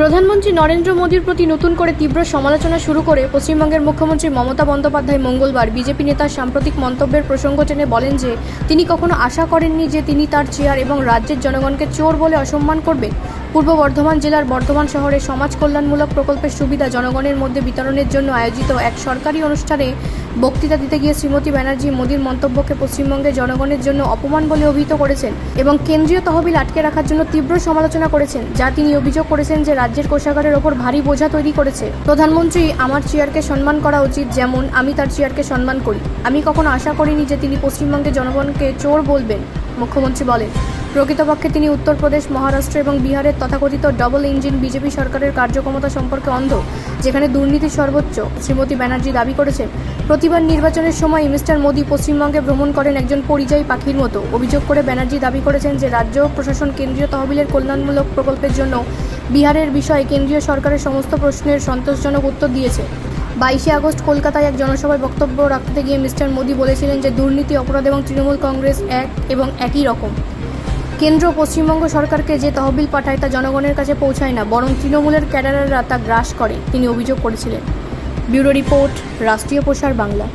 প্রধানমন্ত্রী নরেন্দ্র মোদীর প্রতি নতুন করে তীব্র সমালোচনা শুরু করে পশ্চিমবঙ্গের মুখ্যমন্ত্রী মমতা বন্দ্যোপাধ্যায় মঙ্গলবার বিজেপি নেতার সাম্প্রতিক মন্তব্যের প্রসঙ্গ টেনে বলেন যে তিনি কখনো আশা করেননি যে তিনি তার চেয়ার এবং রাজ্যের জনগণকে চোর বলে অসম্মান করবেন। পূর্ব বর্ধমান জেলার বর্ধমান শহরে সমাজ কল্যাণমূলক প্রকল্পের সুবিধা জনগণের মধ্যে বিতরণের জন্য আয়োজিত এক সরকারি অনুষ্ঠানে বক্তৃতা দিতে গিয়ে শ্রীমতী ব্যানার্জি মোদীর মন্তব্যকে পশ্চিমবঙ্গের জনগণের জন্য অপমান বলে অভিহিত করেছেন এবং কেন্দ্রীয় তহবিল আটকে রাখার জন্য তীব্র সমালোচনা করেছেন, যা তিনি অভিযোগ করেছেন যে রাজ্যের কোষাগারের ওপর ভারী বোঝা তৈরি করেছে। প্রধানমন্ত্রী আমার চেয়ারকে সম্মান করা উচিত, যেমন আমি তার চেয়ারকে সম্মান করি। আমি কখনো আশা করিনি যে তিনি পশ্চিমবঙ্গের জনগণকে চোর বলবেন, মুখ্যমন্ত্রী বলেন। প্রকৃতপক্ষে তিনি উত্তরপ্রদেশ, মহারাষ্ট্র এবং বিহারের তথাকথিত ডবল ইঞ্জিন বিজেপি সরকারের কার্যক্ষমতা সম্পর্কে অন্ধ, যেখানে দুর্নীতি সর্বোচ্চ। শ্রীমতী ব্যানার্জি দাবি করেছেন, প্রতিবার নির্বাচনের সময় মিস্টার মোদী পশ্চিমবঙ্গে ভ্রমণ করেন একজন পরিযায়ী পাখির মতো। অভিযোগ করে ব্যানার্জি দাবি করেছেন যে রাজ্য প্রশাসন কেন্দ্রীয় তহবিলের কল্যাণমূলক প্রকল্পের জন্য বিহারের বিষয়ে কেন্দ্রীয় সরকারের সমস্ত প্রশ্নের সন্তোষজনক উত্তর দিয়েছে। 22 আগস্ট কলকাতায় এক জনসভায় বক্তব্য রাখতে গিয়ে মিস্টার মোদী বলেছিলেন যে দুর্নীতি, অপরাধ এবং তৃণমূল কংগ্রেস এক এবং একই রকম। কেন্দ্র পশ্চিমবঙ্গ সরকারকে যে তহবিল পাঠায় তা জনগণের কাছে পৌঁছায় না, বরং তৃণমূলের ক্যাডাররা তা গ্রাস করে, তিনি অভিযোগ করেছিলেন। ব্যুরো রিপোর্ট, রাষ্ট্রীয় প্রসার বাংলা।